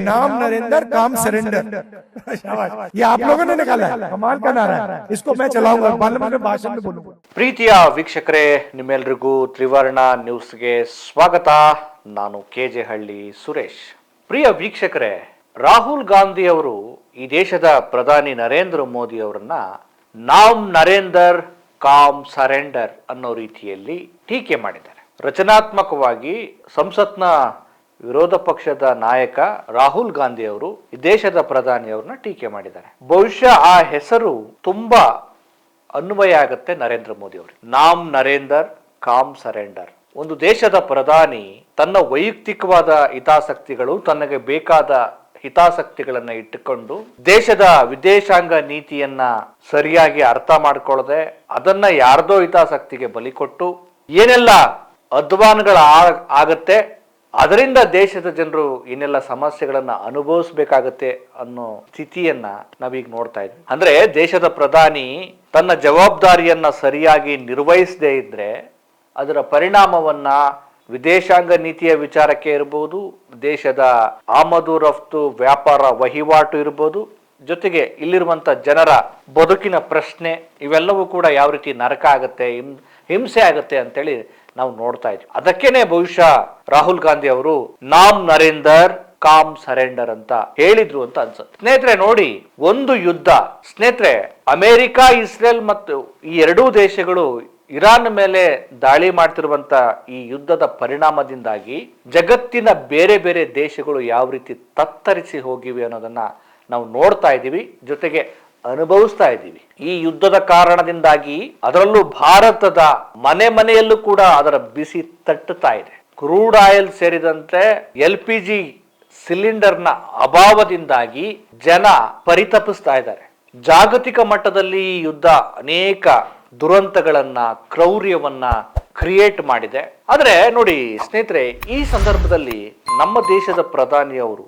नाम नरेंद्र काम सरेंडर। ये आप लोगों ने निकाला है, कमाल का नारा है। इसको मैं चलाऊंगा, पार्लियामेंट में भाषण में बोलूंगा। ಪ್ರೀತಿಯ ವೀಕ್ಷಕರೇ, ನಿಮ್ಮೆಲ್ರಿಗೂ ತ್ರಿವರ್ಣ ನ್ಯೂಸ್ಗೆ ಸ್ವಾಗತ. ನಾನು ಕೆಜೆ ಹಳ್ಳಿ ಸುರೇಶ್. ಪ್ರಿಯ ವೀಕ್ಷಕರೇ, ರಾಹುಲ್ ಗಾಂಧಿ ಅವರು ಈ ದೇಶದ ಪ್ರಧಾನಿ ನರೇಂದ್ರ ಮೋದಿ ಅವರನ್ನ ನಾಮ್ ನರೇಂದರ್ ಕಾಮ್ ಸರೆಂಡರ್ ಅನ್ನೋ ರೀತಿಯಲ್ಲಿ ಟೀಕೆ ಮಾಡಿದ್ದಾರೆ. ರಚನಾತ್ಮಕವಾಗಿ ಸಂಸತ್ನ ವಿರೋಧ ಪಕ್ಷದ ನಾಯಕ ರಾಹುಲ್ ಗಾಂಧಿ ಅವರು ಈ ದೇಶದ ಪ್ರಧಾನಿಯವ್ರನ್ನ ಟೀಕೆ ಮಾಡಿದ್ದಾರೆ. ಬಹುಶಃ ಆ ಹೆಸರು ತುಂಬಾ ಅನ್ವಯ ಆಗುತ್ತೆ ನರೇಂದ್ರ ಮೋದಿ ಅವರು. ನಾಮ್ ನರೇಂದರ್ ಕಾಮ್ ಸರೆಂಡರ್. ಒಂದು ದೇಶದ ಪ್ರಧಾನಿ ತನ್ನ ವೈಯಕ್ತಿಕವಾದ ಹಿತಾಸಕ್ತಿಗಳು, ತನಗೆ ಬೇಕಾದ ಹಿತಾಸಕ್ತಿಗಳನ್ನ ಇಟ್ಟುಕೊಂಡು ದೇಶದ ವಿದೇಶಾಂಗ ನೀತಿಯನ್ನ ಸರಿಯಾಗಿ ಅರ್ಥ ಮಾಡ್ಕೊಳ್ಳದೆ ಅದನ್ನ ಯಾರ್ದೋ ಹಿತಾಸಕ್ತಿಗೆ ಬಲಿ ಕೊಟ್ಟು ಏನೆಲ್ಲ ಅಧ್ವಾನಗಳ ಆಗತ್ತೆ, ಅದರಿಂದ ದೇಶದ ಜನರು ಏನೆಲ್ಲ ಸಮಸ್ಯೆಗಳನ್ನ ಅನುಭವಿಸಬೇಕಾಗತ್ತೆ ಅನ್ನೋ ಸ್ಥಿತಿಯನ್ನ ನಾವೀಗ ನೋಡ್ತಾ ಇದ್ವಿ. ಅಂದ್ರೆ ದೇಶದ ಪ್ರಧಾನಿ ತನ್ನ ಜವಾಬ್ದಾರಿಯನ್ನ ಸರಿಯಾಗಿ ನಿರ್ವಹಿಸದೇ ಇದ್ರೆ ಅದರ ಪರಿಣಾಮವನ್ನ ವಿದೇಶಾಂಗ ನೀತಿಯ ವಿಚಾರಕ್ಕೆ ಇರಬಹುದು, ದೇಶದ ಆಮದು ರಫ್ತು ವ್ಯಾಪಾರ ವಹಿವಾಟು ಇರಬಹುದು, ಜೊತೆಗೆ ಇಲ್ಲಿರುವಂತ ಜನರ ಬದುಕಿನ ಪ್ರಶ್ನೆ ಇವೆಲ್ಲವೂ ಕೂಡ ಯಾವ ರೀತಿ ನರಕ ಆಗತ್ತೆ, ಹಿಂಸೆ ಆಗತ್ತೆ ಅಂತೇಳಿ ನಾವು ನೋಡ್ತಾ ಇದ್ವಿ. ಅದಕ್ಕೇನೆ ಬಹುಶಃ ರಾಹುಲ್ ಗಾಂಧಿ ಅವರು ನಾಮ್ ನರೇಂದರ್ ಕಾಮ್ ಸರೆಂಡರ್ ಅಂತ ಹೇಳಿದ್ರು ಅಂತ ಅನ್ಸುತ್ತೆ. ಸ್ನೇಹಿತರೆ ನೋಡಿ, ಒಂದು ಯುದ್ಧ ಸ್ನೇಹಿತರೆ, ಅಮೆರಿಕ, ಇಸ್ರೇಲ್ ಮತ್ತು ಈ ಎರಡೂ ದೇಶಗಳು ಇರಾನ್ ಮೇಲೆ ದಾಳಿ ಮಾಡ್ತಿರುವಂತ ಈ ಯುದ್ಧದ ಪರಿಣಾಮದಿಂದಾಗಿ ಜಗತ್ತಿನ ಬೇರೆ ಬೇರೆ ದೇಶಗಳು ಯಾವ ರೀತಿ ತತ್ತರಿಸಿ ಹೋಗಿವೆ ಅನ್ನೋದನ್ನ ನಾವು ನೋಡ್ತಾ ಇದ್ದೀವಿ, ಜೊತೆಗೆ ಅನುಭವಿಸ್ತಾ ಇದ್ದೀವಿ. ಈ ಯುದ್ಧದ ಕಾರಣದಿಂದಾಗಿ ಅದರಲ್ಲೂ ಭಾರತದ ಮನೆ ಮನೆಯಲ್ಲೂ ಕೂಡ ಅದರ ಬಿಸಿ ತಟ್ಟುತ್ತಾ ಇದೆ. ಕ್ರೂಡ್ ಆಯಿಲ್ ಸೇರಿದಂತೆ LPG ಸಿಲಿಂಡರ್ನ ಅಭಾವದಿಂದಾಗಿ ಜನ ಪರಿತಪಿಸ್ತಾ ಇದ್ದಾರೆ. ಜಾಗತಿಕ ಮಟ್ಟದಲ್ಲಿ ಈ ಯುದ್ಧ ಅನೇಕ ದುರಂತಗಳನ್ನ, ಕ್ರೌರ್ಯವನ್ನ ಕ್ರಿಯೇಟ್ ಮಾಡಿದೆ. ಆದ್ರೆ ನೋಡಿ ಸ್ನೇಹಿತರೆ, ಈ ಸಂದರ್ಭದಲ್ಲಿ ನಮ್ಮ ದೇಶದ ಪ್ರಧಾನಿಯವರು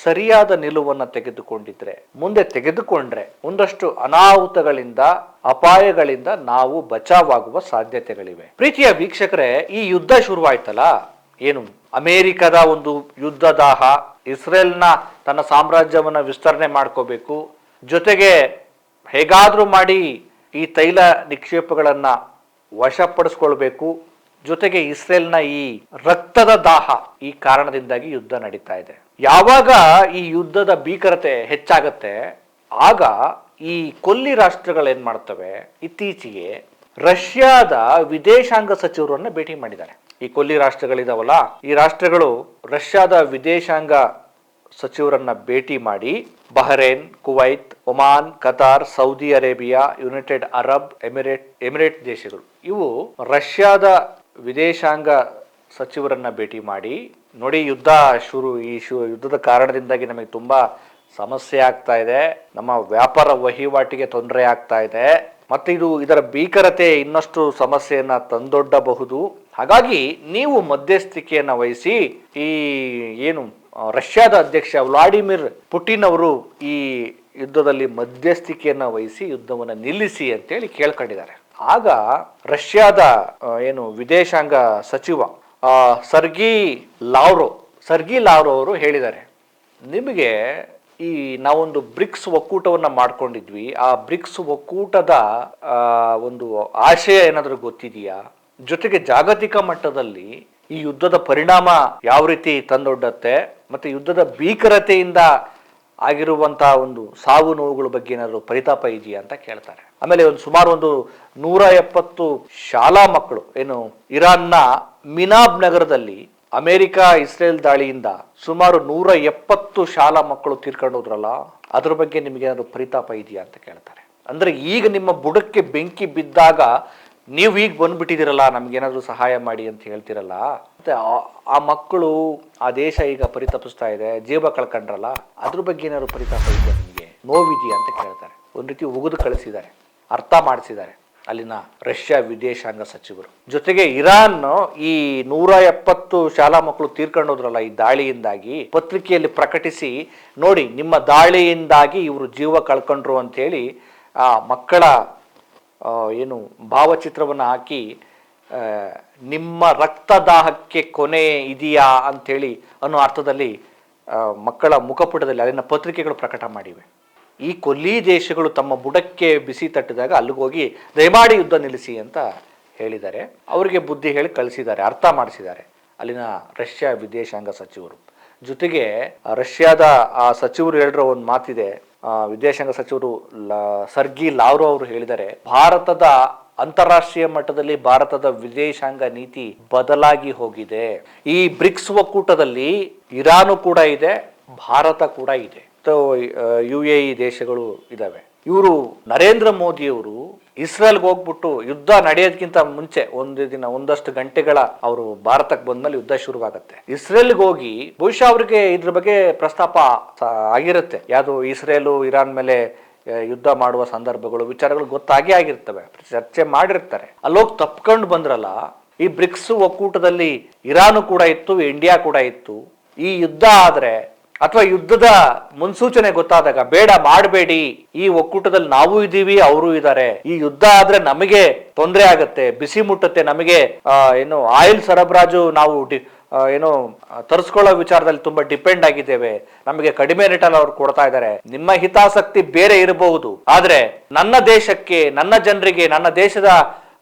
ಸರಿಯಾದ ನಿಲುವನ್ನ ತೆಗೆದುಕೊಂಡಿದ್ರೆ, ಮುಂದೆ ತೆಗೆದುಕೊಂಡ್ರೆ ಒಂದಷ್ಟು ಅನಾಹುತಗಳಿಂದ, ಅಪಾಯಗಳಿಂದ ನಾವು ಬಚಾವಾಗುವ ಸಾಧ್ಯತೆಗಳಿವೆ. ಪ್ರೀತಿಯ ವೀಕ್ಷಕರೇ, ಈ ಯುದ್ಧ ಶುರುವಾಯ್ತಲ್ಲ, ಏನು ಅಮೆರಿಕದ ಒಂದು ಯುದ್ಧ ದಾಹ, ಇಸ್ರೇಲ್ನ ತನ್ನ ಸಾಮ್ರಾಜ್ಯವನ್ನ ವಿಸ್ತರಣೆ ಮಾಡ್ಕೋಬೇಕು, ಜೊತೆಗೆ ಹೇಗಾದ್ರೂ ಮಾಡಿ ಈ ತೈಲ ನಿಕ್ಷೇಪಗಳನ್ನ ವಶಪಡಿಸ್ಕೊಳ್ಬೇಕು, ಜೊತೆಗೆ ಇಸ್ರೇಲ್ನ ಈ ರಕ್ತದ ದಾಹ, ಈ ಕಾರಣದಿಂದಾಗಿ ಯುದ್ಧ ನಡೀತಾ ಇದೆ. ಯಾವಾಗ ಈ ಯುದ್ಧದ ಭೀಕರತೆ ಹೆಚ್ಚಾಗತ್ತೆ ಆಗ ಈ ಕೊಲ್ಲಿ ರಾಷ್ಟ್ರಗಳು ಏನ್ ಮಾಡ್ತವೆ, ಇತ್ತೀಚೆಗೆ ರಷ್ಯಾದ ವಿದೇಶಾಂಗ ಸಚಿವರನ್ನ ಭೇಟಿ ಮಾಡಿದ್ದಾರೆ. ಈ ಕೊಲ್ಲಿ ರಾಷ್ಟ್ರಗಳಿದಾವಲ್ಲ, ಈ ರಾಷ್ಟ್ರಗಳು ರಷ್ಯಾದ ವಿದೇಶಾಂಗ ಸಚಿವರನ್ನ ಭೇಟಿ ಮಾಡಿ Bahrain, Kuwait, Oman, Qatar, Saudi Arabia, United Arab emirate ದೇಶಗಳು, ಇವು ರಷ್ಯಾದ ವಿದೇಶಾಂಗ ಸಚಿವರನ್ನ ಭೇಟಿ ಮಾಡಿ, ನೋಡಿ ಯುದ್ಧ ಯುದ್ಧದ ಕಾರಣದಿಂದಾಗಿ ನಮಗೆ ತುಂಬಾ ಸಮಸ್ಯೆ ಆಗ್ತಾ ಇದೆ, ನಮ್ಮ ವ್ಯಾಪಾರ ವಹಿವಾಟಿಗೆ ತೊಂದರೆ ಆಗ್ತಾ ಇದೆ, ಮತ್ತೆ ಇದರ ಭೀಕರತೆ ಇನ್ನಷ್ಟು ಸಮಸ್ಯೆಯನ್ನ ತಂದೊಡ್ಡಬಹುದು. ಹಾಗಾಗಿ ನೀವು ಮಧ್ಯಸ್ಥಿಕೆಯನ್ನ ವಹಿಸಿ, ಈ ಏನು ರಷ್ಯಾದ ಅಧ್ಯಕ್ಷ ವ್ಲಾಡಿಮಿರ್ ಪುಟಿನ್ ಅವರು ಈ ಯುದ್ಧದಲ್ಲಿ ಮಧ್ಯಸ್ಥಿಕೆಯನ್ನ ವಹಿಸಿ ಯುದ್ಧವನ್ನ ನಿಲ್ಲಿಸಿ ಅಂತೇಳಿ ಕೇಳ್ಕೊಂಡಿದ್ದಾರೆ. ಆಗ ರಷ್ಯಾದ ಏನು ವಿದೇಶಾಂಗ ಸಚಿವ ಸರ್ಗಿ ಲಾವ್ರೋ ಅವರು ಹೇಳಿದ್ದಾರೆ, ನಿಮಗೆ ಈ ನಾವೊಂದು ಬ್ರಿಕ್ಸ್ ಒಕ್ಕೂಟವನ್ನ ಮಾಡ್ಕೊಂಡಿದ್ವಿ, ಆ ಬ್ರಿಕ್ಸ್ ಒಕ್ಕೂಟದ ಒಂದು ಆಶಯ ಏನಾದರೂ ಗೊತ್ತಿದೆಯಾ, ಜೊತೆಗೆ ಜಾಗತಿಕ ಮಟ್ಟದಲ್ಲಿ ಈ ಯುದ್ಧದ ಪರಿಣಾಮ ಯಾವ ರೀತಿ ತಂದೊಡ್ಡತ್ತೆ, ಮತ್ತೆ ಯುದ್ಧದ ಭೀಕರತೆಯಿಂದ ಆಗಿರುವಂತಹ ಒಂದು ಸಾವು ನೋವುಗಳ ಬಗ್ಗೆ ಏನಾದ್ರು ಪರಿತಾಪ ಇದೆಯಾ ಅಂತ ಕೇಳ್ತಾರೆ. ಆಮೇಲೆ ಸುಮಾರು 170 ಶಾಲಾ ಮಕ್ಕಳು ಏನು ಇರಾನ್ನ ಮಿನಾಬ್ ನಗರದಲ್ಲಿ ಅಮೆರಿಕ ಇಸ್ರೇಲ್ ದಾಳಿಯಿಂದ ಸುಮಾರು 170 ಶಾಲಾ ಮಕ್ಕಳು ತೀರ್ಕೊಂಡು ಹೋದ್ರಲ್ಲ, ಅದ್ರ ಬಗ್ಗೆ ನಿಮ್ಗೆ ಏನಾದ್ರು ಪರಿತಾಪ ಇದೆಯಾ ಅಂತ ಕೇಳ್ತಾರೆ. ಅಂದ್ರೆ ಈಗ ನಿಮ್ಮ ಬುಡಕ್ಕೆ ಬೆಂಕಿ ಬಿದ್ದಾಗ ನೀವು ಈಗ ಬಂದ್ಬಿಟ್ಟಿದ್ದೀರಲ್ಲ, ನಮ್ಗೇನಾದ್ರು ಸಹಾಯ ಮಾಡಿ ಅಂತ ಹೇಳ್ತಿರಲ್ಲ, ಮತ್ತೆ ಆ ಮಕ್ಕಳು, ಆ ದೇಶ ಈಗ ಪರಿತಪಿಸ್ತಾ ಇದೆ, ಜೀವ ಕಳ್ಕೊಂಡ್ರಲ್ಲ, ಅದ್ರ ಬಗ್ಗೆ ಏನಾದ್ರು ಪರಿತಾಪ ಇದೆಯಾ, ನಿಮಗೆ ನೋವಿದೆಯಾ ಅಂತ ಕೇಳ್ತಾರೆ. ಒಂದ್ ರೀತಿ ಉಗಿದು ಕಳಿಸಿದ್ದಾರೆ, ಅರ್ಥ ಮಾಡಿಸಿದ್ದಾರೆ ಅಲ್ಲಿನ ರಷ್ಯಾ ವಿದೇಶಾಂಗ ಸಚಿವರು. ಜೊತೆಗೆ ಇರಾನ್ ಈ 170 ಶಾಲಾ ಮಕ್ಕಳು ತೀರ್ಕೊಂಡೋದ್ರಲ್ಲ ಈ ದಾಳಿಯಿಂದಾಗಿ, ಪತ್ರಿಕೆಯಲ್ಲಿ ಪ್ರಕಟಿಸಿ, ನೋಡಿ ನಿಮ್ಮ ದಾಳಿಯಿಂದಾಗಿ ಇವರು ಜೀವ ಕಳ್ಕೊಂಡ್ರು ಅಂತ ಹೇಳಿ ಆ ಮಕ್ಕಳ ಏನು ಭಾವಚಿತ್ರವನ್ನು ಹಾಕಿ ನಿಮ್ಮ ರಕ್ತದಾಹಕ್ಕೆ ಕೊನೆ ಇದೆಯಾ ಅಂಥೇಳಿ ಅನ್ನೋ ಅರ್ಥದಲ್ಲಿ ಮಕ್ಕಳ ಮುಖಪುಟದಲ್ಲಿ ಅಲ್ಲಿನ ಪತ್ರಿಕೆಗಳು ಪ್ರಕಟ ಮಾಡಿವೆ. ಈ ಕೊಲ್ಲಿ ದೇಶಗಳು ತಮ್ಮ ಬುಡಕ್ಕೆ ಬಿಸಿ ತಟ್ಟಿದಾಗ ಅಲ್ಲಿಗೆ ಹೋಗಿ ದಯಮಾಡಿ ಯುದ್ಧ ನಿಲ್ಲಿಸಿ ಅಂತ ಹೇಳಿದ್ದಾರೆ. ಅವರಿಗೆ ಬುದ್ಧಿ ಹೇಳಿ ಕಳಿಸಿದ್ದಾರೆ, ಅರ್ಥ ಮಾಡಿಸಿದ್ದಾರೆ ಅಲ್ಲಿನ ರಷ್ಯಾ ವಿದೇಶಾಂಗ ಸಚಿವರು. ಜೊತೆಗೆ ರಷ್ಯಾದ ಆ ಸಚಿವರು ಹೇಳಿರೋ ಒಂದು ಮಾತಿದೆ. ವಿದೇಶಾಂಗ ಸಚಿವರು ಸರ್ಗಿ ಲಾವ್ರೋ ಅವರು ಹೇಳಿದ್ದಾರೆ, ಭಾರತದ ಅಂತಾರಾಷ್ಟ್ರೀಯ ಮಟ್ಟದಲ್ಲಿ ಭಾರತದ ವಿದೇಶಾಂಗ ನೀತಿ ಬದಲಾಗಿ ಹೋಗಿದೆ. ಈ ಬ್ರಿಕ್ಸ್ ಒಕ್ಕೂಟದಲ್ಲಿ ಇರಾನು ಕೂಡ ಇದೆ, ಭಾರತ ಕೂಡ ಇದೆ, UAE ದೇಶಗಳು ಇದಾವೆ. ಇವರು ನರೇಂದ್ರ ಮೋದಿ ಅವರು ಇಸ್ರೇಲ್ಗೆ ಹೋಗ್ಬಿಟ್ಟು ಯುದ್ಧ ನಡೆಯೋದಕ್ಕಿಂತ ಮುಂಚೆ ಒಂದಷ್ಟು ಗಂಟೆಗಳ ಅವರು ಭಾರತಕ್ಕೆ ಬಂದ್ಮೇಲೆ ಯುದ್ಧ ಶುರುವಾಗುತ್ತೆ. ಇಸ್ರೇಲ್ಗೆ ಹೋಗಿ ಬಹುಶಃ ಅವ್ರಿಗೆ ಇದ್ರ ಬಗ್ಗೆ ಪ್ರಸ್ತಾಪ ಆಗಿರುತ್ತೆ. ಯಾವುದು ಇಸ್ರೇಲು ಇರಾನ್ ಮೇಲೆ ಯುದ್ಧ ಮಾಡುವ ಸಂದರ್ಭಗಳು ವಿಚಾರಗಳು ಗೊತ್ತಾಗೇ ಆಗಿರ್ತವೆ, ಚರ್ಚೆ ಮಾಡಿರ್ತಾರೆ. ಅಲ್ಲೋಗಿ ತಪ್ಕೊಂಡು ಬಂದ್ರಲ್ಲ. ಈ ಬ್ರಿಕ್ಸ್ ಒಕ್ಕೂಟದಲ್ಲಿ ಇರಾನು ಕೂಡ ಇತ್ತು, ಇಂಡಿಯಾ ಕೂಡ ಇತ್ತು. ಈ ಯುದ್ಧ ಆದ್ರೆ ಅಥವಾ ಯುದ್ಧದ ಮುನ್ಸೂಚನೆ ಗೊತ್ತಾದಾಗ ಬೇಡ ಮಾಡಬೇಡಿ, ಈ ಒಕ್ಕೂಟದಲ್ಲಿ ನಾವು ಇದ್ದೀವಿ ಅವರು ಇದ್ದಾರೆ, ಈ ಯುದ್ಧ ಆದ್ರೆ ನಮಗೆ ತೊಂದರೆ ಆಗತ್ತೆ, ಬಿಸಿ ಮುಟ್ಟತ್ತೆ, ನಮಗೆ ಏನು ಆಯಿಲ್ ಸರಬರಾಜು ನಾವು ತರಿಸ್ಕೊಳ್ಳೋ ವಿಚಾರದಲ್ಲಿ ತುಂಬಾ ಡಿಪೆಂಡ್ ಆಗಿದ್ದೇವೆ, ನಮಗೆ ಕಡಿಮೆ ರೇಟಲ್ಲಿ ಅವ್ರು ಕೊಡ್ತಾ ಇದ್ದಾರೆ, ನಿಮ್ಮ ಹಿತಾಸಕ್ತಿ ಬೇರೆ ಇರಬಹುದು, ಆದ್ರೆ ನನ್ನ ದೇಶಕ್ಕೆ, ನನ್ನ ಜನರಿಗೆ, ನನ್ನ ದೇಶದ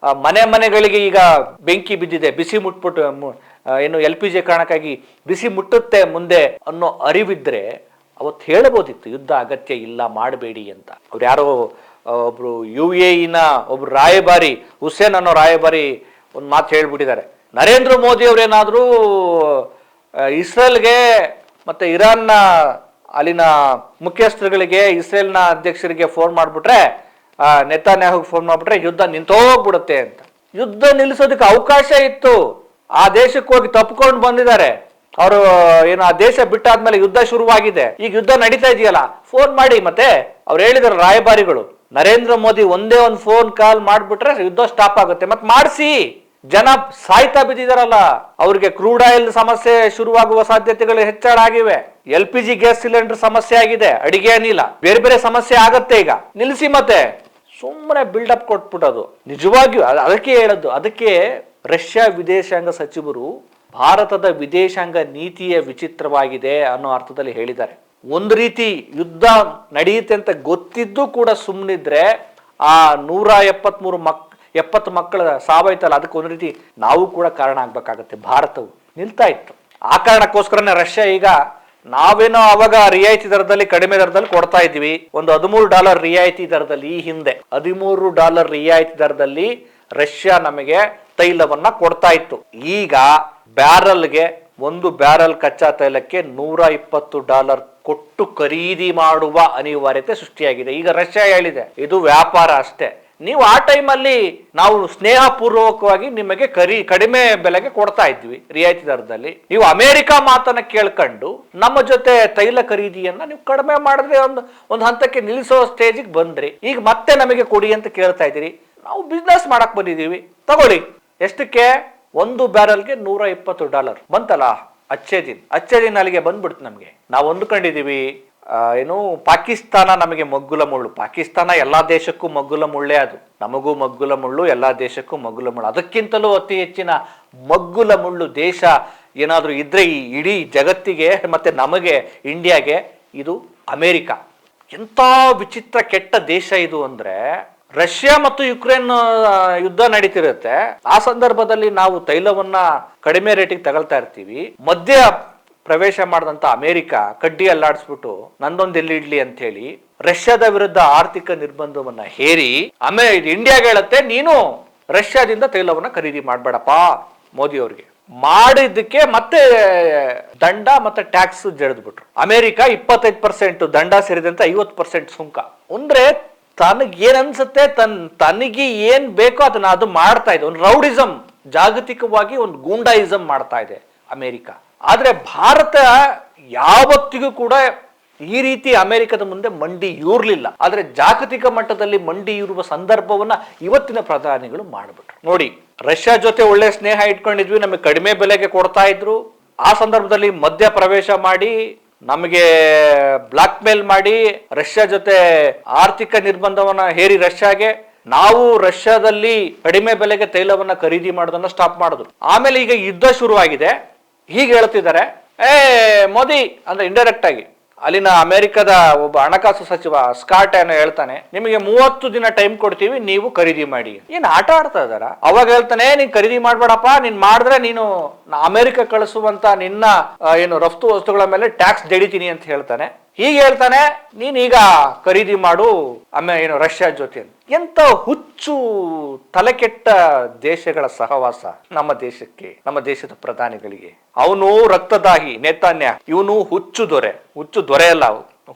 ಮನೆಗಳಿಗೆ ಈಗ ಬೆಂಕಿ ಬಿದ್ದಿದೆ, ಬಿಸಿ ಮುಟ್ಬಿಟ್ಟು LPG ಕಾರಣಕ್ಕಾಗಿ ಬಿಸಿ ಮುಟ್ಟುತ್ತೆ ಮುಂದೆ ಅನ್ನೋ ಅರಿವಿದ್ರೆ ಅವತ್ತು ಹೇಳಬಹುದಿತ್ತು ಯುದ್ಧ ಅಗತ್ಯ ಇಲ್ಲ, ಮಾಡಬೇಡಿ ಅಂತ. ಅವ್ರು ಯಾರೋ ಒಬ್ರು UAE ಒಬ್ರು ರಾಯಭಾರಿ, ಹುಸೇನ್ ಅನ್ನೋ ರಾಯಭಾರಿ ಒಂದು ಮಾತು ಹೇಳ್ಬಿಟ್ಟಿದ್ದಾರೆ. ನರೇಂದ್ರ ಮೋದಿ ಅವರೇನಾದ್ರೂ ಇಸ್ರೇಲ್ಗೆ ಮತ್ತೆ ಇರಾನ್ನ ಅಲ್ಲಿನ ಮುಖ್ಯಸ್ಥರುಗಳಿಗೆ, ಇಸ್ರೇಲ್ನ ಅಧ್ಯಕ್ಷರಿಗೆ ಫೋನ್ ಮಾಡ್ಬಿಟ್ರೆ, ನೆತಾನ್ಯಾಹುಗೆ ಫೋನ್ ಮಾಡ್ಬಿಟ್ರೆ ಯುದ್ಧ ನಿಂತೋಗ್ಬಿಡುತ್ತೆ ಅಂತ. ಯುದ್ಧ ನಿಲ್ಲಿಸೋದಕ್ಕೆ ಅವಕಾಶ ಇತ್ತು. ಆ ದೇಶಕ್ಕೆ ಹೋಗಿ ತಪ್ಪಿಕೊಂಡು ಬಂದಿದ್ದಾರೆ ಅವರು. ಆ ದೇಶ ಬಿಟ್ಟಾದ್ಮೇಲೆ ಯುದ್ಧ ಶುರುವಾಗಿದೆ, ಈಗ ಯುದ್ಧ ನಡೀತಾ ಇದೆಯಲ್ಲ, ಫೋನ್ ಮಾಡಿ. ಮತ್ತೆ ಅವ್ರು ಹೇಳಿದಾರೆ ರಾಯಭಾರಿಗಳು, ನರೇಂದ್ರ ಮೋದಿ ಒಂದೇ ಒಂದು ಫೋನ್ ಕಾಲ್ ಮಾಡ್ಬಿಟ್ರೆ ಯುದ್ಧ ಸ್ಟಾಪ್ ಆಗುತ್ತೆ. ಮತ್ತೆ ಮಾಡಿಸಿ, ಜನ ಸಾಯ್ತಾ ಬಿದ್ದಿದಾರಲ್ಲ, ಅವ್ರಿಗೆ ಕ್ರೂಡ್ ಆಯಿಲ್ ಸಮಸ್ಯೆ ಶುರುವಾಗುವ ಸಾಧ್ಯತೆಗಳು ಹೆಚ್ಚಳ ಆಗಿವೆ, LPG ಗ್ಯಾಸ್ ಸಿಲಿಂಡರ್ ಸಮಸ್ಯೆ ಆಗಿದೆ, ಅಡಿಗೆ ಅನಿಲ, ಬೇರೆ ಬೇರೆ ಸಮಸ್ಯೆ ಆಗತ್ತೆ. ಈಗ ನಿಲ್ಲಿಸಿ. ಮತ್ತೆ ಸುಮ್ಮನೆ ಬಿಲ್ಡಪ್ ಕೊಟ್ಬಿಟ್ಟದು. ನಿಜವಾಗಿಯೂ ಅದಕ್ಕೆ ಹೇಳದ್ದು. ಅದಕ್ಕೆ ರಷ್ಯಾ ವಿದೇಶಾಂಗ ಸಚಿವರು ಭಾರತದ ವಿದೇಶಾಂಗ ನೀತಿಯ ವಿಚಿತ್ರವಾಗಿದೆ ಅನ್ನೋ ಅರ್ಥದಲ್ಲಿ ಹೇಳಿದ್ದಾರೆ. ಒಂದು ರೀತಿ ಯುದ್ಧ ನಡೆಯುತ್ತೆ ಅಂತ ಗೊತ್ತಿದ್ದು ಕೂಡ ಸುಮ್ಮನಿದ್ರೆ ಆ 170 ಮಕ್ಕಳ ಸಾವಾಯ್ತಲ್ಲ, ಅದಕ್ಕೆ ಒಂದು ರೀತಿ ನಾವು ಕೂಡ ಕಾರಣ ಆಗ್ಬೇಕಾಗತ್ತೆ. ಭಾರತವು ನಿಲ್ತಾ ಇತ್ತು. ಆ ಕಾರಣಕ್ಕೋಸ್ಕರನೇ ರಷ್ಯಾ ಈಗ ನಾವೇನೋ ಅವಾಗ ರಿಯಾಯಿತಿ ದರದಲ್ಲಿ, ಕಡಿಮೆ ದರದಲ್ಲಿ ಕೊಡ್ತಾ ಇದ್ವಿ, ಒಂದು $13 ರಿಯಾಯಿತಿ ದರದಲ್ಲಿ, ಈ ಹಿಂದೆ $13 ರಿಯಾಯಿತಿ ದರದಲ್ಲಿ ರಷ್ಯಾ ನಮಗೆ ತೈಲವನ್ನ ಕೊಡ್ತಾ ಇತ್ತು. ಈಗ ಬ್ಯಾರಲ್ಗೆ, ಒಂದು ಬ್ಯಾರಲ್ ಕಚ್ಚಾ ತೈಲಕ್ಕೆ $120 ಕೊಟ್ಟು ಖರೀದಿ ಮಾಡುವ ಅನಿವಾರ್ಯತೆ ಸೃಷ್ಟಿಯಾಗಿದೆ. ಈಗ ರಷ್ಯಾ ಹೇಳಿದೆ ಇದು ವ್ಯಾಪಾರ ಅಷ್ಟೇ, ನೀವು ಆ ಟೈಮಲ್ಲಿ ನಾವು ಸ್ನೇಹ ಪೂರ್ವಕವಾಗಿ ನಿಮಗೆ ಕಡಿಮೆ ಬೆಲೆಗೆ ಕೊಡ್ತಾ ಇದ್ವಿ ರಿಯಾಯಿತಿ ದರದಲ್ಲಿ, ನೀವು ಅಮೆರಿಕ ಮಾತನ್ನ ಕೇಳ್ಕೊಂಡು ನಮ್ಮ ಜೊತೆ ತೈಲ ಖರೀದಿಯನ್ನ ನೀವು ಕಡಿಮೆ ಮಾಡಿದ್ರೆ ಒಂದು ಹಂತಕ್ಕೆ ನಿಲ್ಲಿಸೋ ಸ್ಟೇಜಿಗೆ ಬಂದ್ರಿ. ಈಗ ಮತ್ತೆ ನಮಗೆ ಕೊಡಿ ಅಂತ ಕೇಳ್ತಾ ಇದ್ದೀರಿ. ನಾವು ಬಿಸ್ನೆಸ್ ಮಾಡಕ್ ಬಂದಿದ್ದೀವಿ, ತಗೊಳ್ಳಿ. ಎಷ್ಟಕ್ಕೆ? ಒಂದು ಬ್ಯಾರಲ್ಗೆ $120 ಬಂತಲ್ಲ. ಅಚ್ಚೇ ದಿನ ಅಲ್ಲಿಗೆ ಬಂದ್ಬಿಡ್ತು ನಮ್ಗೆ. ನಾವು ಅಂದ್ಕೊಂಡಿದೀವಿ ಪಾಕಿಸ್ತಾನ ನಮಗೆ ಮಗ್ಗುಲ ಮುಳ್ಳು. ಪಾಕಿಸ್ತಾನ ಎಲ್ಲಾ ದೇಶಕ್ಕೂ ಮಗ್ಗುಲ ಮುಳ್ಳೇ, ಅದು ನಮಗೂ ಮಗ್ಗುಲ ಮುಳ್ಳು, ಎಲ್ಲಾ ದೇಶಕ್ಕೂ ಮಗ್ಗುಲ ಮುಳ್ಳು. ಅದಕ್ಕಿಂತಲೂ ಅತಿ ಹೆಚ್ಚಿನ ಮಗ್ಗುಲ ಮುಳ್ಳು ದೇಶ ಏನಾದ್ರೂ ಇದ್ರೆ ಈ ಇಡೀ ಜಗತ್ತಿಗೆ ಮತ್ತೆ ನಮಗೆ ಇಂಡಿಯಾಗೆ, ಇದು ಅಮೆರಿಕ. ಎಂತ ವಿಚಿತ್ರ ಕೆಟ್ಟ ದೇಶ ಇದು ಅಂದ್ರೆ, ರಷ್ಯಾ ಮತ್ತು ಯುಕ್ರೇನ್ ಯುದ್ಧ ನಡೀತಿರುತ್ತೆ. ಆ ಸಂದರ್ಭದಲ್ಲಿ ನಾವು ತೈಲವನ್ನ ಕಡಿಮೆ ರೇಟಿಗೆ ತಗೊಳ್ತಾ ಇರ್ತೀವಿ. ಮಧ್ಯ ಪ್ರವೇಶ ಮಾಡಿದಂತ ಅಮೆರಿಕ ಕಡ್ಡಿ ಅಲ್ಲಾಡಿಸ್ಬಿಟ್ಟು ನಂದೊಂದು ಎಲ್ಲಿ ಇಡ್ಲಿ ಅಂತ ಹೇಳಿ ರಷ್ಯಾದ ವಿರುದ್ಧ ಆರ್ಥಿಕ ನಿರ್ಬಂಧವನ್ನ ಹೇರಿ ಇಂಡಿಯಾಗೆ ಹೇಳುತ್ತೆ, ನೀನು ರಷ್ಯಾದಿಂದ ತೈಲವನ್ನ ಖರೀದಿ ಮಾಡ್ಬೇಡಪ್ಪ. ಮೋದಿ ಅವ್ರಿಗೆ ಮಾಡಿದ್ದಕ್ಕೆ ಮತ್ತೆ ದಂಡ ಮತ್ತೆ ಟ್ಯಾಕ್ಸ್ ಜಡಿದ್ಬಿಟ್ರು. ಅಮೆರಿಕ 25% ದಂಡ ಸೇರಿದಂತೆ 50% ಸುಂಕ. ಅಂದ್ರೆ ತನಗೇನ್ ಅನ್ಸುತ್ತೆ, ತನಗೆ ಏನ್ ಬೇಕೋ ಅದನ್ನ ಅದು ಮಾಡ್ತಾ ಇದೆ. ಒಂದು ರೌಡಿಸಂ, ಜಾಗತಿಕವಾಗಿ ಒಂದು ಗೂಂಡಾಯಿಸಂ ಮಾಡ್ತಾ ಇದೆ ಅಮೆರಿಕ. ಆದ್ರೆ ಭಾರತ ಯಾವತ್ತಿಗೂ ಕೂಡ ಈ ರೀತಿ ಅಮೆರಿಕದ ಮುಂದೆ ಮಂಡಿ ಯೂರ್ಲಿಲ್ಲ. ಆದ್ರೆ ಜಾಗತಿಕ ಮಟ್ಟದಲ್ಲಿ ಮಂಡಿ ಇರುವ ಸಂದರ್ಭವನ್ನ ಇವತ್ತಿನ ಪ್ರಧಾನಿಗಳು ಮಾಡ್ಬಿಟ್ರು. ನೋಡಿ, ರಷ್ಯಾ ಜೊತೆ ಒಳ್ಳೆ ಸ್ನೇಹ ಇಟ್ಕೊಂಡಿದ್ವಿ, ನಮಗೆ ಕಡಿಮೆ ಬೆಲೆಗೆ ಕೊಡ್ತಾ ಇದ್ರು. ಆ ಸಂದರ್ಭದಲ್ಲಿ ಮಧ್ಯ ಪ್ರವೇಶ ಮಾಡಿ ನಮಗೆ ಬ್ಲಾಕ್ ಮೇಲ್ ಮಾಡಿ ರಷ್ಯಾ ಜೊತೆ ಆರ್ಥಿಕ ನಿರ್ಬಂಧವನ್ನ ಹೇರಿ ರಷ್ಯಾಗೆ ನಾವು ರಷ್ಯಾದಲ್ಲಿ ಕಡಿಮೆ ಬೆಲೆಗೆ ತೈಲವನ್ನ ಖರೀದಿ ಮಾಡೋದನ್ನ ಸ್ಟಾಪ್ ಮಾಡಿದ್ರು. ಆಮೇಲೆ ಈಗ ಯುದ್ಧ ಶುರುವಾಗಿದೆ. ಹೀಗೆ ಹೇಳ್ತಿದ್ದಾರೆ, ಮೋದಿ ಅಂದ್ರೆ ಇಂಡೈರೆಕ್ಟ್ ಆಗಿ ಅಲ್ಲಿನ ಅಮೆರಿಕದ ಒಬ್ಬ ಹಣಕಾಸು ಸಚಿವ ಸ್ಕಾಟ್ ಏನೋ ಹೇಳ್ತಾನೆ, ನಿಮಗೆ 30 ದಿನ ಟೈಮ್ ಕೊಡ್ತೀವಿ, ನೀವು ಖರೀದಿ ಮಾಡಿ. ಏನ್ ಆಟ ಆಡ್ತಾ ಇದಾರ? ಅವಾಗ ಹೇಳ್ತಾನೆ, ನೀನ್ ಖರೀದಿ ಮಾಡ್ಬೇಡಪ್ಪ, ನೀನ್ ಮಾಡಿದ್ರೆ ನೀನು ಅಮೆರಿಕ ಕಳಿಸುವಂತ ನಿನ್ನ ಏನು ರಫ್ತು ವಸ್ತುಗಳ ಮೇಲೆ ಟ್ಯಾಕ್ಸ್ ಜಡಿತೀನಿ ಅಂತ ಹೇಳ್ತಾನೆ. ಹೀಗೆ ಹೇಳ್ತಾನೆ, ನೀನ್ ಈಗ ಖರೀದಿ ಮಾಡು ಏನು ರಷ್ಯಾ ಜೊತೆ. ಎಂತ ಹುಚ್ಚು ತಲೆಕೆಟ್ಟ ದೇಶಗಳ ಸಹವಾಸ ನಮ್ಮ ದೇಶಕ್ಕೆ, ನಮ್ಮ ದೇಶದ ಪ್ರಧಾನಿಗಳಿಗೆ. ಅವನು ರಕ್ತದಾಹಿ ನೇತಾನ್ಯ, ಇವನು ಹುಚ್ಚು ದೊರೆ ಅಲ್ಲ,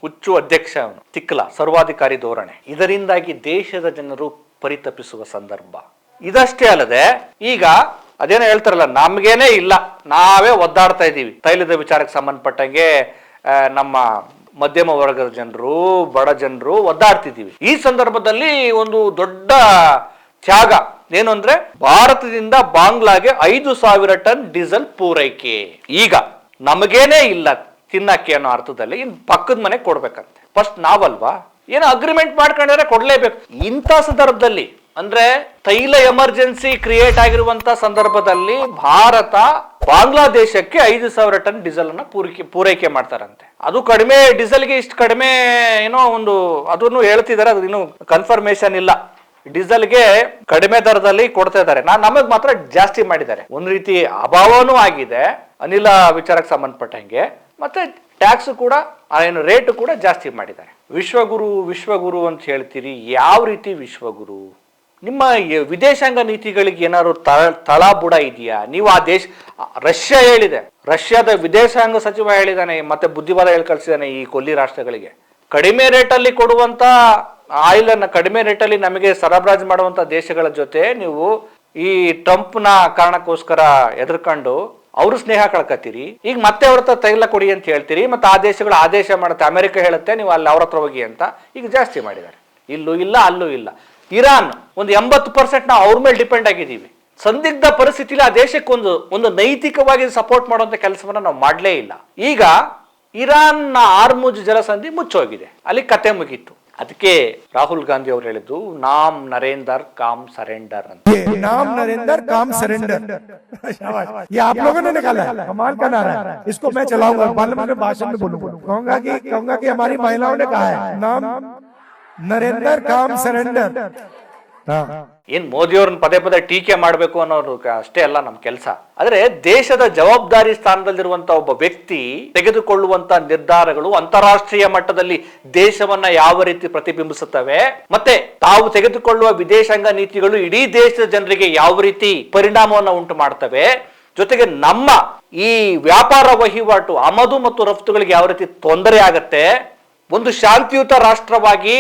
ಹುಚ್ಚು ಅಧ್ಯಕ್ಷ, ಅವನು ತಿಕ್ಕಲ ಸರ್ವಾಧಿಕಾರಿ ಧೋರಣೆ. ಇದರಿಂದಾಗಿ ದೇಶದ ಜನರು ಪರಿತಪಿಸುವ ಸಂದರ್ಭ. ಇದಷ್ಟೇ ಅಲ್ಲದೆ ಈಗ ಅದೇನೋ ಹೇಳ್ತಾರಲ್ಲ, ನಮ್ಗೇನೆ ಇಲ್ಲ, ನಾವೇ ಒದ್ದಾಡ್ತಾ ಇದ್ದೀವಿ ತೈಲದ ವಿಚಾರಕ್ಕೆ ಸಂಬಂಧಪಟ್ಟಂಗೆ. ನಮ್ಮ ಮಧ್ಯಮ ವರ್ಗದ ಜನರು, ಬಡ ಜನರು ಒದ್ದಾಡ್ತಿದ್ದೀವಿ. ಈ ಸಂದರ್ಭದಲ್ಲಿ ಒಂದು ದೊಡ್ಡ ತ್ಯಾಗ ಏನು ಅಂದ್ರೆ, ಭಾರತದಿಂದ ಬಾಂಗ್ಲಾಗೆ 5,000 ಟನ್ ಡೀಸೆಲ್ ಪೂರೈಕೆ. ಈಗ ನಮಗೇನೆ ಇಲ್ಲ ತಿನ್ನಕ್ಕೆ ಅನ್ನೋ ಅರ್ಥದಲ್ಲಿ ಇನ್ ಪಕ್ಕದ ಮನೆ ಕೊಡ್ಬೇಕಂತೆ. ಫಸ್ಟ್ ನಾವಲ್ವಾ, ಏನೋ ಅಗ್ರಿಮೆಂಟ್ ಮಾಡ್ಕೊಂಡ್ರೆ ಕೊಡ್ಲೇಬೇಕು. ಇಂಥ ಸಂದರ್ಭದಲ್ಲಿ ಅಂದ್ರೆ ತೈಲ ಎಮರ್ಜೆನ್ಸಿ ಕ್ರಿಯೇಟ್ ಆಗಿರುವಂತ ಸಂದರ್ಭದಲ್ಲಿ ಭಾರತ ಬಾಂಗ್ಲಾದೇಶಕ್ಕೆ 5,000 ಟನ್ ಡೀಸೆಲ್ ಅನ್ನ ಪೂರೈಕೆ ಮಾಡ್ತಾರಂತೆ. ಅದು ಕಡಿಮೆ ಡೀಸೆಲ್ಗೆ ಇಷ್ಟು ಕಡಿಮೆ ಏನೋ ಒಂದು ಅದನ್ನು ಹೇಳ್ತಿದ್ದಾರೆ, ಅದು ಇನ್ನು ಕನ್ಫರ್ಮೇಶನ್ ಇಲ್ಲ. ಡೀಸೆಲ್ಗೆ ಕಡಿಮೆ ದರದಲ್ಲಿ ಕೊಡ್ತಾ ಇದ್ದಾರೆ, ನಮಗ್ ಮಾತ್ರ ಜಾಸ್ತಿ ಮಾಡಿದ್ದಾರೆ. ಒಂದ್ ರೀತಿ ಅಭಾವನೂ ಆಗಿದೆ ಅನಿಲ ವಿಚಾರಕ್ಕೆ ಸಂಬಂಧಪಟ್ಟಂಗೆ, ಮತ್ತೆ ಟ್ಯಾಕ್ಸ್ ಕೂಡ ಏನು ರೇಟ್ ಕೂಡ ಜಾಸ್ತಿ ಮಾಡಿದ್ದಾರೆ. ವಿಶ್ವಗುರು ಅಂತ ಹೇಳ್ತೀರಿ, ಯಾವ ರೀತಿ ವಿಶ್ವಗುರು? ನಿಮ್ಮ ವಿದೇಶಾಂಗ ನೀತಿಗಳಿಗೆ ಏನಾದ್ರು ತಳಬುಡ ಇದೆಯಾ? ನೀವು ಆ ರಷ್ಯಾ ಹೇಳಿದೆ, ರಷ್ಯಾದ ವಿದೇಶಾಂಗ ಸಚಿವ ಹೇಳಿದಾನೆ, ಮತ್ತೆ ಬುದ್ಧಿವಾದ ಹೇಳಿ ಕಳಿಸಿದಾನೆ ಈ ಕೊಲ್ಲಿ ರಾಷ್ಟ್ರಗಳಿಗೆ. ಕಡಿಮೆ ರೇಟಲ್ಲಿ ಕೊಡುವಂತ ಆಯಿಲ್ ಅನ್ನ ಕಡಿಮೆ ರೇಟಲ್ಲಿ ನಮಗೆ ಸರಬರಾಜು ಮಾಡುವಂತ ದೇಶಗಳ ಜೊತೆ ನೀವು ಈ ಟ್ರಂಪ್ನ ಕಾರಣಕ್ಕೋಸ್ಕರ ಎದುರ್ಕೊಂಡು ಅವರು ಸ್ನೇಹ ಕಳ್ಕತ್ತೀರಿ. ಈಗ ಮತ್ತೆ ಅವ್ರ ಹತ್ರ ತೈಲ ಕೊಡಿ ಅಂತ ಹೇಳ್ತೀರಿ, ಮತ್ತೆ ಆ ದೇಶಗಳು ಆದೇಶ ಮಾಡುತ್ತೆ, ಅಮೆರಿಕ ಹೇಳುತ್ತೆ ನೀವು ಅಲ್ಲಿ ಅವ್ರ ಹತ್ರ ಹೋಗಿ ಅಂತ. ಈಗ ಜಾಸ್ತಿ ಮಾಡಿದ್ದಾರೆ, ಇಲ್ಲೂ ಇಲ್ಲ ಅಲ್ಲೂ ಇಲ್ಲ. ಇರಾನ್ ಒಂದು 80% ನಾವು ಅವ್ರ ಮೇಲೆ ಡಿಪೆಂಡ್ ಆಗಿದ್ದೀವಿ. ಸಂದಿಗ್ಧ ಪರಿಸ್ಥಿತಿಲಿ ಆ ದೇಶಕ್ಕೆ ಒಂದು ನೈತಿಕವಾಗಿ ಸಪೋರ್ಟ್ ಮಾಡುವಂತ ಕೆಲಸವನ್ನ ನಾವು ಮಾಡಲೇ ಇಲ್ಲ. ಈಗ ಇರಾನ್ ನ ಆರ್ಮುಜ್ ಜಲಸಂಧಿ ಮುಚ್ಚೋಗಿದೆ, ಅಲ್ಲಿ ಕತೆ ಮುಗೀತು. ಅದಕ್ಕೆ ರಾಹುಲ್ ಗಾಂಧಿ ಅವರು ಹೇಳಿದ್ದು, ನಾಮ್ ನರೇಂದರ್ ಕಾಮ್ ಸರೆಂಡರ್ ಅಂತ. नाम नरेंद्र काम सरेंडर, ये आप लोगों ने निकाला है, कमाल का नारा है। इसको मैं चलाऊंगा, पार्लियामेंट में भाषण में बोलूंगा, कहूंगा कि हमारी महिलाओं ने कहा है नाम नरेंद्र काम सरेंडर. ಏನ್ ಮೋದಿ ಅವ್ರನ್ನ ಪದೇ ಪದೇ ಟೀಕೆ ಮಾಡ್ಬೇಕು ಅನ್ನೋರು ಅಷ್ಟೇ ಅಲ್ಲ ನಮ್ ಕೆಲಸ. ಆದ್ರೆ ದೇಶದ ಜವಾಬ್ದಾರಿ ಸ್ಥಾನದಲ್ಲಿರುವಂತ ಒಬ್ಬ ವ್ಯಕ್ತಿ ತೆಗೆದುಕೊಳ್ಳುವಂತ ನಿರ್ಧಾರಗಳು ಅಂತಾರಾಷ್ಟ್ರೀಯ ಮಟ್ಟದಲ್ಲಿ ದೇಶವನ್ನ ಯಾವ ರೀತಿ ಪ್ರತಿಬಿಂಬಿಸುತ್ತವೆ, ಮತ್ತೆ ತಾವು ತೆಗೆದುಕೊಳ್ಳುವ ವಿದೇಶಾಂಗ ನೀತಿಗಳು ಇಡೀ ದೇಶದ ಜನರಿಗೆ ಯಾವ ರೀತಿ ಪರಿಣಾಮವನ್ನು ಉಂಟು ಮಾಡ್ತವೆ, ಜೊತೆಗೆ ನಮ್ಮ ಈ ವ್ಯಾಪಾರ ವಹಿವಾಟು ಆಮದು ಮತ್ತು ರಫ್ತುಗಳಿಗೆ ಯಾವ ರೀತಿ ತೊಂದರೆ ಆಗತ್ತೆ, ಒಂದು ಶಾಂತಿಯುತ ರಾಷ್ಟ್ರವಾಗಿ,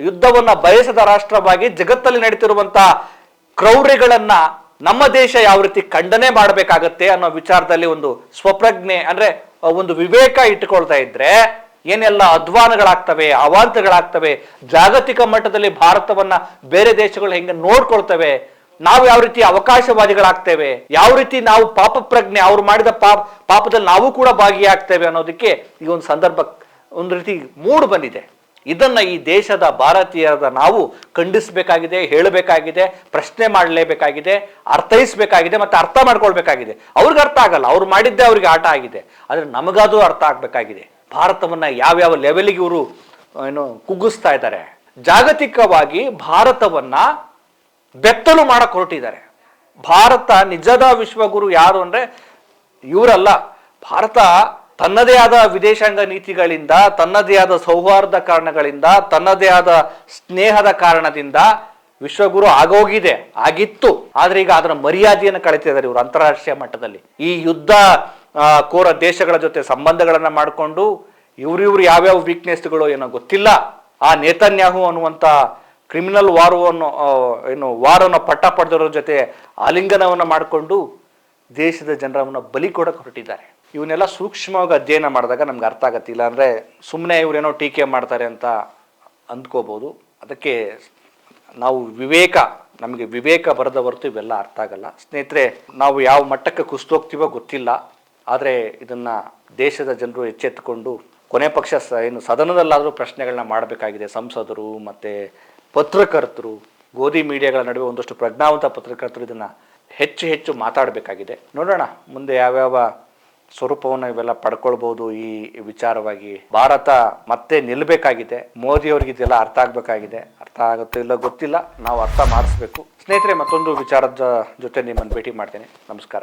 ಯುದ್ಧವನ್ನ ಬಯಸದ ರಾಷ್ಟ್ರವಾಗಿ ಜಗತ್ತಲ್ಲಿ ನಡೀತಿರುವಂತಹ ಕ್ರೌರ್ಯಗಳನ್ನ ನಮ್ಮ ದೇಶ ಯಾವ ರೀತಿ ಖಂಡನೆ ಮಾಡಬೇಕಾಗತ್ತೆ ಅನ್ನೋ ವಿಚಾರದಲ್ಲಿ ಒಂದು ಸ್ವಪ್ರಜ್ಞೆ ಅಂದ್ರೆ ಒಂದು ವಿವೇಕ ಇಟ್ಟುಕೊಳ್ತಾ ಇದ್ರೆ ಏನೆಲ್ಲ ಅಧ್ವಾನಗಳಾಗ್ತವೆ, ಅವಾಂತರಗಳಾಗ್ತವೆ, ಜಾಗತಿಕ ಮಟ್ಟದಲ್ಲಿ ಭಾರತವನ್ನ ಬೇರೆ ದೇಶಗಳು ಹೆಂಗೆ ನೋಡ್ಕೊಳ್ತವೆ, ನಾವು ಯಾವ ರೀತಿ ಅವಕಾಶವಾದಿಗಳಾಗ್ತೇವೆ, ಯಾವ ರೀತಿ ನಾವು ಪಾಪ ಪ್ರಜ್ಞೆ, ಅವ್ರು ಮಾಡಿದ ಪಾಪದಲ್ಲಿ ನಾವು ಕೂಡ ಭಾಗಿಯಾಗ್ತೇವೆ ಅನ್ನೋದಕ್ಕೆ ಈ ಒಂದು ಸಂದರ್ಭ ಒಂದು ರೀತಿ ಮೂಡ್ ಬಂದಿದೆ. ಇದನ್ನ ಈ ದೇಶದ ಭಾರತೀಯರಾದ ನಾವು ಖಂಡಿಸಬೇಕಾಗಿದೆ, ಹೇಳಬೇಕಾಗಿದೆ, ಪ್ರಶ್ನೆ ಮಾಡಲೇಬೇಕಾಗಿದೆ, ಅರ್ಥೈಸಬೇಕಾಗಿದೆ, ಮತ್ತೆ ಅರ್ಥ ಮಾಡ್ಕೊಳ್ಬೇಕಾಗಿದೆ. ಅವ್ರಿಗೆ ಅರ್ಥ ಆಗಲ್ಲ, ಅವ್ರು ಮಾಡಿದ್ದೆ ಅವ್ರಿಗೆ ಆಟ ಆಗಿದೆ, ಆದ್ರೆ ನಮಗಾದ್ರೂ ಅರ್ಥ ಆಗ್ಬೇಕಾಗಿದೆ. ಭಾರತವನ್ನ ಯಾವ್ಯಾವ ಲೆವೆಲ್ಗೆ ಇವರು ಕುಗ್ಗಿಸ್ತಾ ಇದ್ದಾರೆ, ಜಾಗತಿಕವಾಗಿ ಭಾರತವನ್ನ ಬೆತ್ತಲು ಮಾಡಕ್ ಹೊರಟಿದ್ದಾರೆ. ಭಾರತ ನಿಜದ ವಿಶ್ವಗುರು ಯಾರು ಅಂದ್ರೆ ಇವರಲ್ಲ. ಭಾರತ ತನ್ನದೇ ಆದ ವಿದೇಶಾಂಗ ನೀತಿಗಳಿಂದ, ತನ್ನದೇ ಆದ ಸೌಹಾರ್ದ ಕಾರಣಗಳಿಂದ, ತನ್ನದೇ ಆದ ಸ್ನೇಹದ ಕಾರಣದಿಂದ ವಿಶ್ವಗುರು ಆಗೋಗಿದೆ, ಆಗಿತ್ತು. ಆದ್ರೆ ಈಗ ಅದರ ಮರ್ಯಾದೆಯನ್ನು ಕಳಿತಿದ್ದಾರೆ ಇವರು ಅಂತಾರಾಷ್ಟ್ರೀಯ ಮಟ್ಟದಲ್ಲಿ. ಈ ಯುದ್ಧ ಕೋರ ದೇಶಗಳ ಜೊತೆ ಸಂಬಂಧಗಳನ್ನ ಮಾಡಿಕೊಂಡು ಇವ್ರಿವ್ರು ಯಾವ್ಯಾವ ವೀಕ್ನೆಸ್ಗಳು ಏನೋ ಗೊತ್ತಿಲ್ಲ, ಆ ನೇತನ್ಯಾಹು ಅನ್ನುವಂತ ಕ್ರಿಮಿನಲ್ ವಾರವನ್ನು ಪಟ್ಟ ಪಡೆದವರ ಜೊತೆ ಆಲಿಂಗನವನ್ನ ಮಾಡಿಕೊಂಡು ದೇಶದ ಜನರನ್ನ ಬಲಿ ಕೊಡಕ್ಕೆ ಹೊರಟಿದ್ದಾರೆ. ಇವನ್ನೆಲ್ಲ ಸೂಕ್ಷ್ಮವಾಗಿ ಅಧ್ಯಯನ ಮಾಡಿದಾಗ ನಮ್ಗೆ ಅರ್ಥ ಆಗತ್ತಿಲ್ಲ. ಅಂದರೆ ಸುಮ್ಮನೆ ಇವರೇನೋ ಟೀಕೆ ಮಾಡ್ತಾರೆ ಅಂತ ಅಂದ್ಕೋಬೋದು. ಅದಕ್ಕೆ ನಾವು ನಮಗೆ ವಿವೇಕ ಬರದ ಹೊರತು ಇವೆಲ್ಲ ಅರ್ಥ ಆಗಲ್ಲ. ಸ್ನೇಹಿತರೆ, ನಾವು ಯಾವ ಮಟ್ಟಕ್ಕೆ ಕುಸಿದೋಗ್ತೀವೋ ಗೊತ್ತಿಲ್ಲ, ಆದರೆ ಇದನ್ನು ದೇಶದ ಜನರು ಎಚ್ಚೆತ್ತುಕೊಂಡು ಕೊನೆ ಪಕ್ಷ ಸದನದಲ್ಲಾದರೂ ಪ್ರಶ್ನೆಗಳನ್ನ ಮಾಡಬೇಕಾಗಿದೆ. ಸಂಸದರು ಮತ್ತು ಪತ್ರಕರ್ತರು, ಗೋಧಿ ಮೀಡಿಯಾಗಳ ನಡುವೆ ಒಂದಷ್ಟು ಪ್ರಜ್ಞಾವಂತ ಪತ್ರಕರ್ತರು ಇದನ್ನು ಹೆಚ್ಚು ಮಾತಾಡಬೇಕಾಗಿದೆ. ನೋಡೋಣ ಮುಂದೆ ಯಾವ್ಯಾವ ಸ್ವರೂಪವನ್ನು ಇವೆಲ್ಲ ಪಡ್ಕೊಳ್ಬಹುದು. ಈ ವಿಚಾರವಾಗಿ ಭಾರತ ಮತ್ತೆ ನಿಲ್ಲಬೇಕಾಗಿದೆ. ಮೋದಿ ಅವ್ರಿಗೆ ಇದೆಲ್ಲ ಅರ್ಥ ಆಗ್ಬೇಕಾಗಿದೆ. ಅರ್ಥ ಆಗುತ್ತೋ ಇಲ್ಲ ಗೊತ್ತಿಲ್ಲ, ನಾವು ಅರ್ಥ ಮಾಡಿಸ್ಬೇಕು. ಸ್ನೇಹಿತರೆ, ಮತ್ತೊಂದು ವಿಚಾರದ ಜೊತೆ ನಿಮ್ಮನ್ನು ಭೇಟಿ ಮಾಡ್ತೇನೆ. ನಮಸ್ಕಾರ.